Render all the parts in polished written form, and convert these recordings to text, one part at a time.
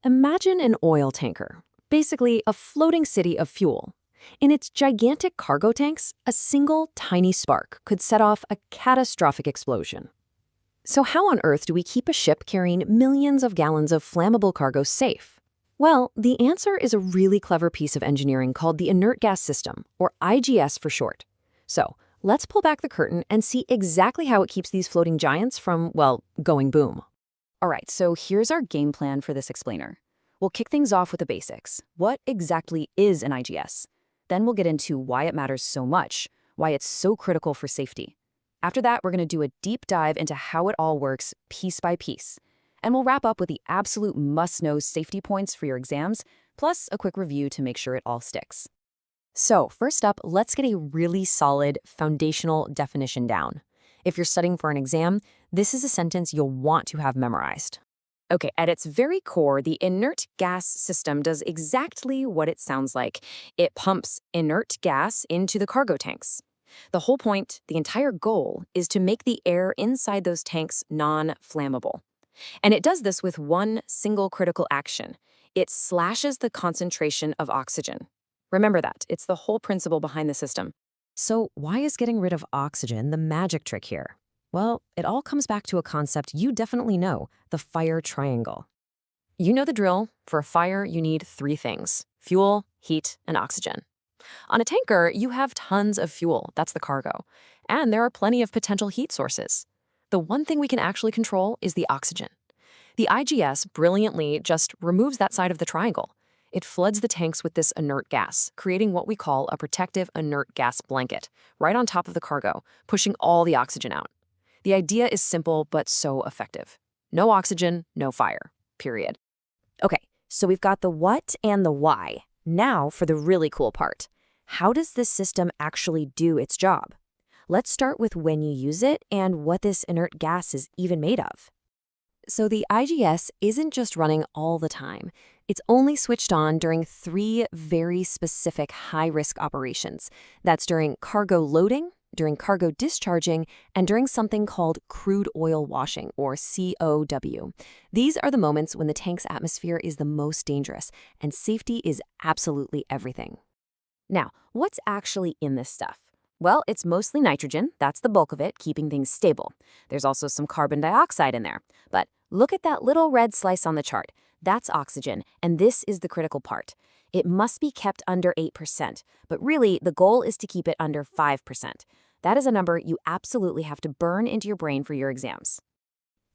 Imagine an oil tanker, basically a floating city of fuel. In its gigantic cargo tanks, a single tiny spark could set off a catastrophic explosion. So how on earth do we keep a ship carrying millions of gallons of flammable cargo safe? Well, the answer is a really clever piece of engineering called the Inert Gas System, or IGS for short. So let's pull back the curtain and see exactly how it keeps these floating giants from, well, going boom. All right, so here's our game plan for this explainer. We'll kick things off with the basics. What exactly is an IGS? Then we'll get into why it matters so much, why it's so critical for safety. After that, we're going to do a deep dive into how it all works piece by piece. And we'll wrap up with the absolute must-know safety points for your exams, plus a quick review to make sure it all sticks. So first up, let's get a really solid foundational definition down. If you're studying for an exam, this is a sentence you'll want to have memorized. Okay, at its very core, the inert gas system does exactly what it sounds like. It pumps inert gas into the cargo tanks. The whole point, the entire goal, is to make the air inside those tanks non-flammable. And it does this with one single critical action. It slashes the concentration of oxygen. Remember that. It's the whole principle behind the system. So why is getting rid of oxygen the magic trick here? Well, it all comes back to a concept you definitely know, the fire triangle. You know the drill. For a fire, you need three things: fuel, heat, and oxygen. On a tanker, you have tons of fuel, that's the cargo, and there are plenty of potential heat sources. The one thing we can actually control is the oxygen. The IGS brilliantly just removes that side of the triangle. It floods the tanks with this inert gas, creating what we call a protective inert gas blanket, right on top of the cargo, pushing all the oxygen out. The idea is simple but so effective. No oxygen, no fire, period. Okay, so we've got the what and the why. Now for the really cool part. How does this system actually do its job? Let's start with when you use it and what this inert gas is even made of. So the IGS isn't just running all the time. It's only switched on during three very specific high-risk operations. That's during cargo loading, during cargo discharging, and during something called crude oil washing, or COW. These are the moments when the tank's atmosphere is the most dangerous, and safety is absolutely everything. Now, what's actually in this stuff? Well, it's mostly nitrogen. That's the bulk of it, keeping things stable. There's also some carbon dioxide in there. But look at that little red slice on the chart. That's oxygen, and this is the critical part. It must be kept under 8%, but really the goal is to keep it under 5%. That is a number you absolutely have to burn into your brain for your exams.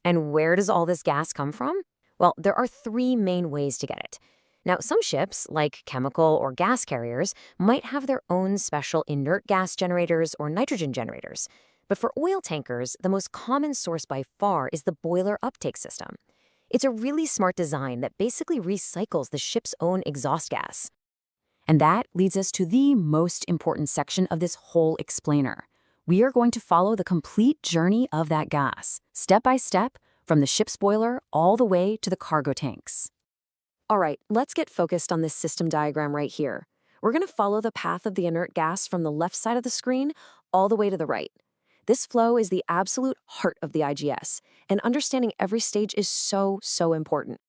And where does all this gas come from? Well, there are three main ways to get it. Now, some ships, like chemical or gas carriers, might have their own special inert gas generators or nitrogen generators. But for oil tankers, the most common source by far is the boiler uptake system. It's a really smart design that basically recycles the ship's own exhaust gas. And that leads us to the most important section of this whole explainer. We are going to follow the complete journey of that gas, step by step, from the ship's boiler all the way to the cargo tanks. All right, let's get focused on this system diagram right here. We're going to follow the path of the inert gas from the left side of the screen all the way to the right. This flow is the absolute heart of the IGS, and understanding every stage is so important.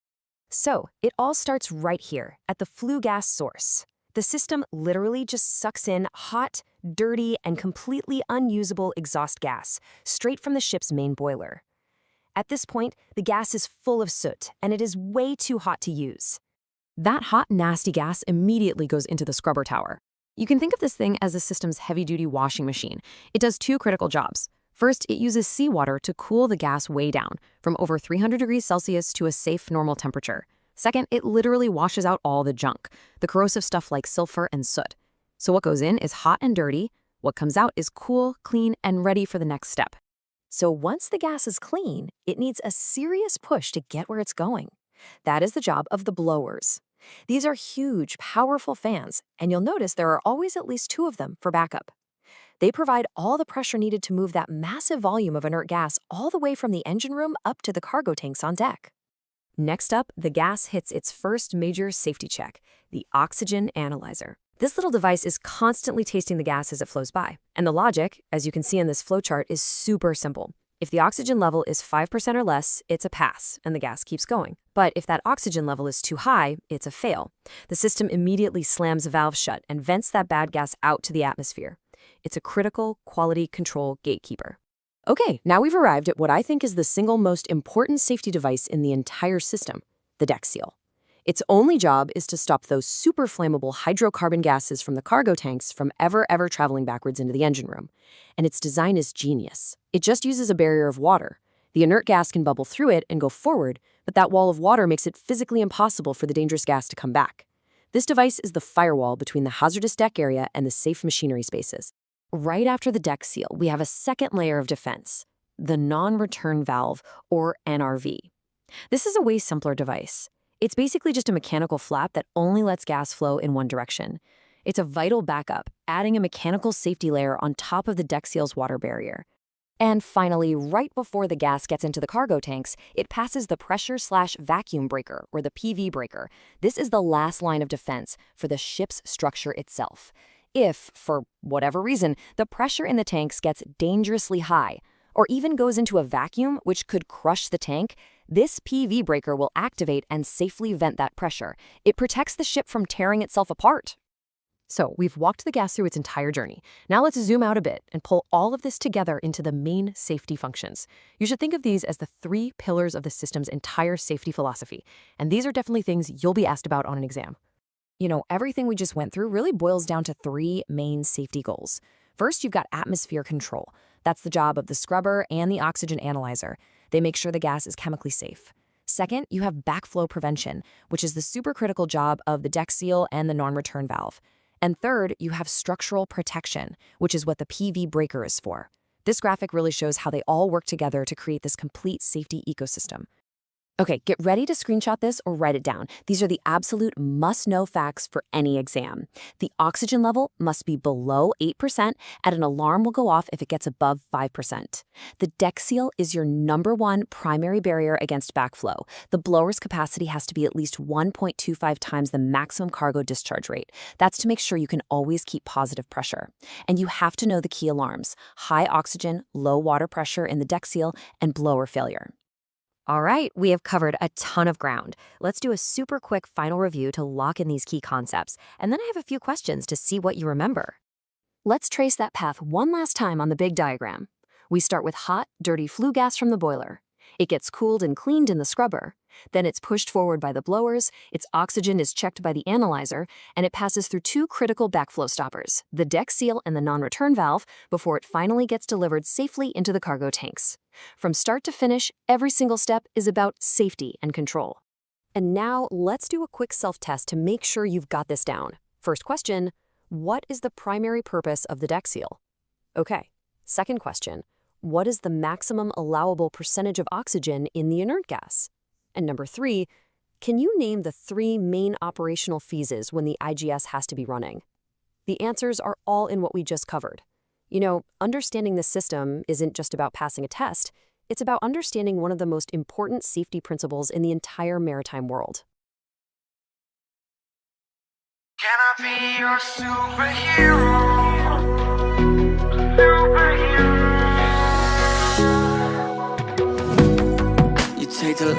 So, it all starts right here, at the flue gas source. The system literally just sucks in hot, dirty, and completely unusable exhaust gas, straight from the ship's main boiler. At this point, the gas is full of soot, and it is way too hot to use. That hot, nasty gas immediately goes into the scrubber tower. You can think of this thing as the system's heavy-duty washing machine. It does two critical jobs. First, it uses seawater to cool the gas way down, from over 300 degrees Celsius to a safe, normal temperature. Second, it literally washes out all the junk, the corrosive stuff like sulfur and soot. So what goes in is hot and dirty. What comes out is cool, clean, and ready for the next step. So once the gas is clean, it needs a serious push to get where it's going. That is the job of the blowers. These are huge, powerful fans, and you'll notice there are always at least two of them for backup. They provide all the pressure needed to move that massive volume of inert gas all the way from the engine room up to the cargo tanks on deck. Next up, the gas hits its first major safety check, the oxygen analyzer. This little device is constantly tasting the gas as it flows by, and the logic, as you can see in this flowchart, is super simple. If the oxygen level is 5% or less, it's a pass, and the gas keeps going. But if that oxygen level is too high, it's a fail. The system immediately slams the valve shut and vents that bad gas out to the atmosphere. It's a critical quality control gatekeeper. Okay, now we've arrived at what I think is the single most important safety device in the entire system, the deck seal. Its only job is to stop those super flammable hydrocarbon gases from the cargo tanks from ever traveling backwards into the engine room. And its design is genius. It just uses a barrier of water. The inert gas can bubble through it and go forward, but that wall of water makes it physically impossible for the dangerous gas to come back. This device is the firewall between the hazardous deck area and the safe machinery spaces. Right after the deck seal, we have a second layer of defense, the non-return valve, or NRV. This is a way simpler device. It's basically just a mechanical flap that only lets gas flow in one direction. It's a vital backup, adding a mechanical safety layer on top of the deck seal's water barrier. And finally, right before the gas gets into the cargo tanks, it passes the pressure/vacuum breaker, or the PV breaker. This is the last line of defense for the ship's structure itself. If, for whatever reason, the pressure in the tanks gets dangerously high, or even goes into a vacuum which could crush the tank, this PV breaker will activate and safely vent that pressure. It protects the ship from tearing itself apart. So we've walked the gas through its entire journey. Now let's zoom out a bit and pull all of this together into the main safety functions. You should think of these as the 3 pillars of the system's entire safety philosophy. And these are definitely things you'll be asked about on an exam. You know, everything we just went through really boils down to 3 main safety goals. First, you've got atmosphere control. That's the job of the scrubber and the oxygen analyzer. They make sure the gas is chemically safe. Second, you have backflow prevention, which is the supercritical job of the deck seal and the non-return valve. And third, you have structural protection, which is what the PV breaker is for. This graphic really shows how they all work together to create this complete safety ecosystem. Okay, get ready to screenshot this or write it down. These are the absolute must-know facts for any exam. The oxygen level must be below 8%, and an alarm will go off if it gets above 5%. The deck seal is your #1 primary barrier against backflow. The blower's capacity has to be at least 1.25 times the maximum cargo discharge rate. That's to make sure you can always keep positive pressure. And you have to know the key alarms: high oxygen, low water pressure in the deck seal, and blower failure. All right, we have covered a ton of ground. Let's do a super quick final review to lock in these key concepts, and then I have a few questions to see what you remember. Let's trace that path one last time on the big diagram. We start with hot, dirty flue gas from the boiler. It gets cooled and cleaned in the scrubber. Then it's pushed forward by the blowers, its oxygen is checked by the analyzer, and it passes through 2 critical backflow stoppers, the deck seal and the non-return valve, before it finally gets delivered safely into the cargo tanks. From start to finish, every single step is about safety and control. And now let's do a quick self-test to make sure you've got this down. First question, what is the primary purpose of the deck seal? Okay. Second question, what is the maximum allowable percentage of oxygen in the inert gas? And number 3, can you name the 3 main operational phases when the IGS has to be running? The answers are all in what we just covered. You know, understanding the system isn't just about passing a test. It's about understanding one of the most important safety principles in the entire maritime world. Can I be your superhero? You take the